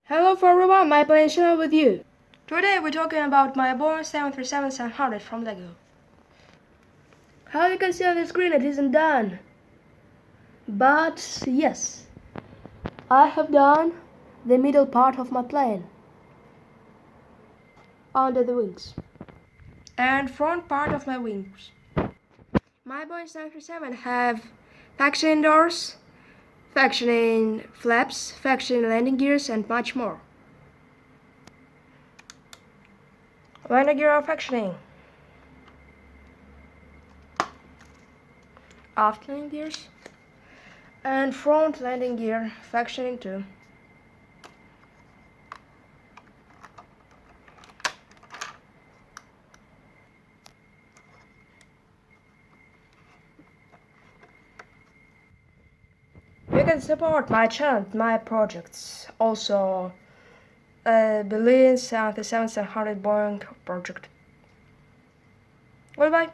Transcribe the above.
Hello for everyone, my Boeing channel with you. Today we're talking about my Boeing 737-700 from Lego. How you can see on the screen, it isn't done. But yes, I have done the middle part of my plane under the wings and front part of my wings. My Boeing 737 have functioning doors, functioning flaps, functioning landing gears, and much more. Landing gear are functioning. Aft landing gears and front landing gear functioning too. You can support my channel, my projects, also Berlin 737-700 Boeing project. Goodbye.